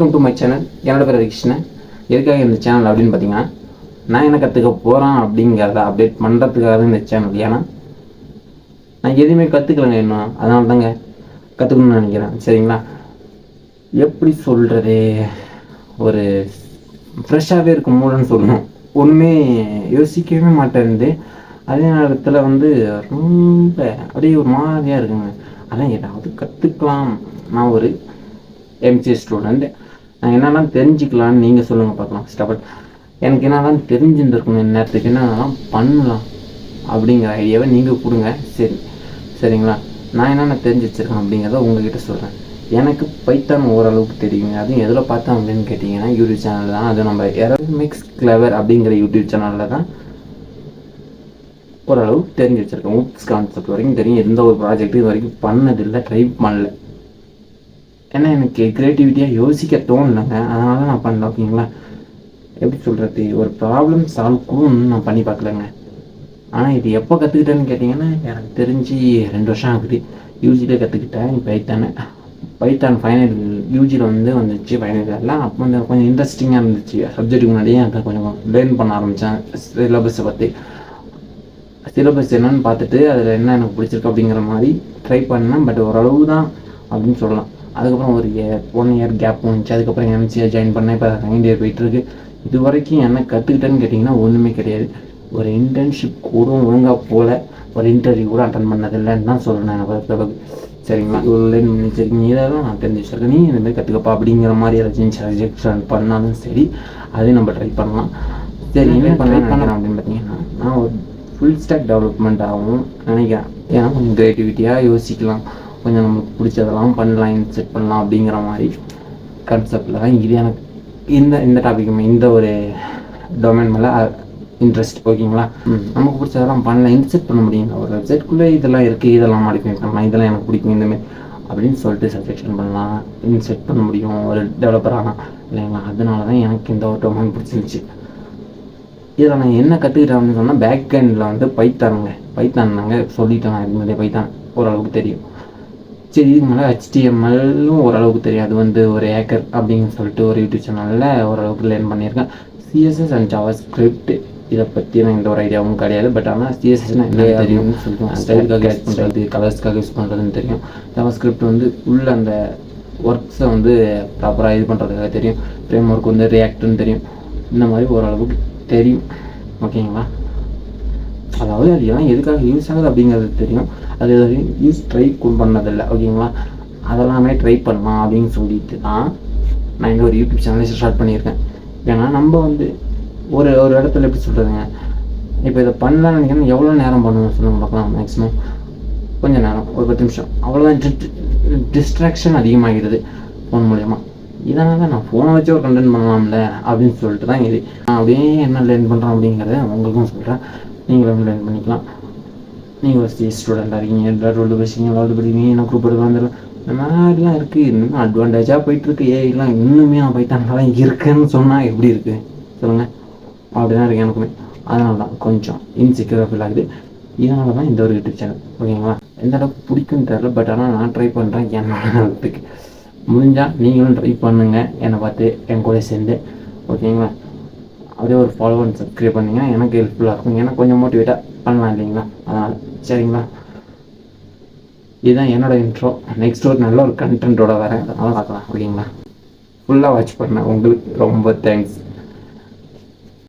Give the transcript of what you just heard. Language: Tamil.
Welcome to my channel. என்னோட பேர் கிருஷ்ணன். எதுக்காக இந்த சேனல் அப்படின்னு பார்த்தீங்கன்னா, நான் என்ன கற்றுக்க போகிறேன் அப்படிங்கிறத அப்டேட் பண்ணுறதுக்காக தான் இந்த சேனல். ஏன்னா நான் எதுவுமே கற்றுக்கலைங்க இன்னும், அதனால தாங்க கற்றுக்கணும்னு நினைக்கிறேன். சரிங்களா? எப்படி சொல்கிறது, ஒரு ஃப்ரெஷ்ஷாகவே இருக்கும் மூலன்னு சொல்லணும். ஒன்றுமே யோசிக்கவே மாட்டேன்து. அதே நேரத்தில் ரொம்ப அப்படியே ஒரு மாதிரியாக இருக்குங்க. அதான் ஏதாவது கற்றுக்கலாம். நான் ஒரு எம்சிஏ ஸ்டூடெண்ட். நான் என்னெல்லாம் தெரிஞ்சுக்கலான்னு நீங்கள் சொல்லுங்கள் பார்க்கலாம். ஃபர்ஸ்ட் ஆஃப் ஆல் எனக்கு என்னெல்லாம் தெரிஞ்சுருந்துருக்கணும், இந்த நேரத்துக்கு என்னென்னலாம் பண்ணலாம் அப்படிங்கிற ஐடியாவை நீங்கள் கொடுங்க. சரிங்களா? நான் என்னென்ன தெரிஞ்சு வச்சுருக்கேன் அப்படிங்கிறத உங்கள்கிட்ட சொல்கிறேன். எனக்கு பைத்தான் ஓரளவுக்கு தெரியுங்க. அதுவும் எதில் பார்த்தேன் அப்படின்னு கேட்டிங்கன்னா, யூடியூப் சேனல் தான். அது நம்ம எரமிக்ஸ் கிளவர் அப்படிங்கிற யூடியூப் சேனலில் தான் ஓரளவு தெரிஞ்சு வச்சுருக்கேன். ஊப்ஸ் கான்செப்ட் வரைக்கும் தெரியும். எந்த ஒரு ப்ராஜெக்ட்டும் இது வரைக்கும் பண்ணதில்லை, ட்ரை பண்ணல. ஏன்னா எனக்கு க்ரியேட்டிவிட்டியாக யோசிக்க தோணலைங்க, அதனால தான் நான் பண்ணல. ஓகேங்களா? எப்படி சொல்கிறது, ஒரு ப்ராப்ளம் சால்வ் கூட நான் பண்ணி பார்க்கலங்க. ஆனால் இது எப்போ கற்றுக்கிட்டேன்னு கேட்டிங்கன்னா, எனக்கு தெரிஞ்சு 2 வருஷம் ஆகுது. யூஜியில் கற்றுக்கிட்டேன். பைத்தான் ஃபைனல் யூஜியில் வந்துச்சு. ஃபைனல் எல்லாம் அப்போ கொஞ்சம் இன்ட்ரெஸ்டிங்காக இருந்துச்சு. சப்ஜெக்ட்டுக்கு முன்னாடியே அதை கொஞ்சம் லேர்ன் பண்ண ஆரம்பித்தேன். சிலபஸை பற்றி சிலபஸ் என்னன்னு பார்த்துட்டு அதில் என்ன எனக்கு பிடிச்சிருக்கு அப்படிங்கிற மாதிரி ட்ரை பண்ணேன். பட் ஓரளவு தான் அப்படின்னு சொல்லலாம். அதுக்கப்புறம் ஒரு 1 இயர் கேப் வந்துச்சு. அதுக்கப்புறம் எம்சிஏ ஜாயின் பண்ணேன். இப்போ 2nd இயர் போயிட்டுருக்கு. இது வரைக்கும் என்ன கற்றுக்கிட்டேன்னு கேட்டிங்கன்னா ஒன்றுமே கிடையாது. ஒரு இன்டர்ன்ஷிப் கூட ஒழுங்காக போகல, ஒரு இன்டர்வியூ கூட அட்டன் பண்ணதில்லைன்னு தான் சொல்லணும் எனக்கு பொறுத்தளவுக்கு. சரிங்களா? இவ்வளோ சரிங்க, இதெல்லாம் நான் தெரிஞ்சு வச்சுருக்கேன். நீ இந்தமாதிரி கற்றுக்கப்பா அப்படிங்கிற மாதிரி ஏதாச்சும் சஜெக்ஷன் பண்ணாலும் சரி, அதையும் நம்ம ட்ரை பண்ணலாம். சரி, என்ன பண்ணலாம் அப்படின்னு பார்த்தீங்கன்னா, நான் ஒரு ஃபுல் ஸ்டாக் டெவலப்மெண்ட் ஆகும் நினைக்கிறேன். ஏன்னா கொஞ்சம் க்ரியேட்டிவிட்டியாக யோசிக்கலாம், கொஞ்சம் நமக்கு பிடிச்சதெல்லாம் பண்ணலாம், இன்செட் பண்ணலாம் அப்படிங்கிற மாதிரி கான்செப்டில் தான் இது எனக்கு இந்த டாபிக் இந்த ஒரு டொமைன் மேலே இன்ட்ரெஸ்ட். ஓகேங்களா? நமக்கு பிடிச்சதெல்லாம் பண்ணலாம், இன்செட் பண்ண முடியும். ஒரு வெப்சைட்குள்ளே இதெல்லாம் இருக்குது, இதெல்லாம் மாடிஃபை பண்ணலாம், இதெல்லாம் எனக்கு பிடிக்கும் இந்தமாரி அப்படின்னு சொல்லிட்டு சஜெக்ஷன் பண்ணலாம், இன்செட் பண்ண முடியும் ஒரு டெவலப்பர் ஆனால், இல்லைங்களா? அதனால தான் எனக்கு இந்த ஒரு டொமைன் பிடிச்சிருந்துச்சு. இதில் நான் என்ன கற்றுக்கிட்டேன் அப்படின்னு சொன்னால், பேக் எண்டில் பைத்தான் தாங்க சொல்லிட்டேன். நான் இதுமாதிரி பைத்தான் ஓரளவுக்கு தெரியும். சரி, இதுக்கு மேலே HTML ஓரளவுக்கு தெரியும். அது ஒரு ஏக்கர் அப்படின்னு சொல்லிட்டு ஒரு யூடியூப் சேனலில் ஓரளவுக்கு லேர்ன் பண்ணியிருக்கேன். CSS அண்ட் ஜாவாஸ்கிரிப்ட் இதை பற்றி நான் எந்த ஒரு ஐடியாவும் கிடையாது. பட் ஆனால் CSSனா என்ன தெரியும்னு சொல்லிட்டு, ஸ்டைலுக்காக யூஸ் பண்ணுறது, கலர்ஸ்க்காக யூஸ் பண்ணுறதுன்னு தெரியும். ஜாவாஸ்கிரிப்ட் உள்ள அந்த ஒர்க்ஸை ப்ராப்பராக இது பண்ணுறதுக்காக தெரியும். ஃப்ரேம் ஒர்க் ரியாக்ட்னு தெரியும். இந்த மாதிரி ஓரளவுக்கு தெரியும். ஓகேங்களா? அதாவது அது எல்லாம் எதுக்காக யூஸ் ஆகுது அப்படிங்கிறது தெரியும். அது ட்ரை பண்ணதில்லை. ஓகேங்களா? அதெல்லாமே ட்ரை பண்ணலாம் அப்படின்னு சொல்லிட்டு தான் நான் இந்த ஒரு யூடியூப் சேனலை ஸ்டார்ட் பண்ணியிருக்கேன். ஏன்னா நம்ம ஒரு ஒரு இடத்துல எப்படி சொல்கிறதுங்க, இப்போ இதை பண்ணலான்னு நினைக்கிறேன். எவ்வளோ நேரம் பண்ணுவோம் சொல்லுங்கள் பார்க்கலாம். மேக்ஸிமம் கொஞ்சம் நேரம், ஒரு 10 நிமிஷம், அவ்வளோதான். டிஸ்ட்ராக்ஷன் அதிகமாகிடுது ஃபோன் மூலயமா. இதனால் நான் ஃபோனை வச்சு ஒரு கண்டென்ட் பண்ணலாம்ல அப்படின்னு சொல்லிட்டு தான் இது. நான் அப்படியே என்ன லேர்ன் பண்ணுறேன் அப்படிங்கிறத உங்களுக்கும் சொல்கிறேன். நீங்களும் லேர்ன் பண்ணிக்கலாம். நீங்கள் ஒரு ஸ்டூடெண்ட்டாக இருக்கீங்க, எல்லாரும் 12 படிச்சிங்க, 12 படிக்கிறீங்க, என்ன குரூப் எடுக்க வந்துடலாம். இந்த மாதிரிலாம் இருக்குது. இன்னும் அட்வான்டேஜாக போயிட்டுருக்கு. ஏஐலாம் இன்னுமே நான் பைத்தான்லாம் இருக்குன்னு சொன்னால் எப்படி இருக்குது சொல்லுங்கள்? அப்படி தான் இருக்குது எனக்குமே. அதனால தான் கொஞ்சம் இன்செக்யூராக ஃபீல் ஆகுது. இதனால தான் இந்த ஒரு யூடியூப் சேனல். ஓகேங்களா? எந்த அளவுக்கு பிடிக்குன்னு தெரில. பட் ஆனால் நான் ட்ரை பண்ணுறேன். என்னத்துக்கு முடிஞ்சால் நீங்களும் ட்ரை பண்ணுங்கள், என்னை பார்த்து என் கூட சேர்ந்து. ஓகேங்களா? அப்படியே ஒரு ஃபாலோ அண்ட் சப்ஸ்கிரைப் பண்ணிங்கன்னா எனக்கு ஹெல்ப்ஃபுல்லாக இருக்கும். எனக்கு கொஞ்சம் மோட்டிவேட்டாக பண்ணலாம் இல்லைங்களா? அதனால் சரிங்களா? இதுதான் என்னோடய இன்ட்ரோ. நெக்ஸ்ட் ஒரு நல்ல ஒரு கண்டென்ட்டோட வரேன். அதனால் பார்க்கலாம். ஓகேங்களா? ஃபுல்லாக வாட்ச் பண்ணேன். உங்களுக்கு ரொம்ப தேங்க்ஸ்.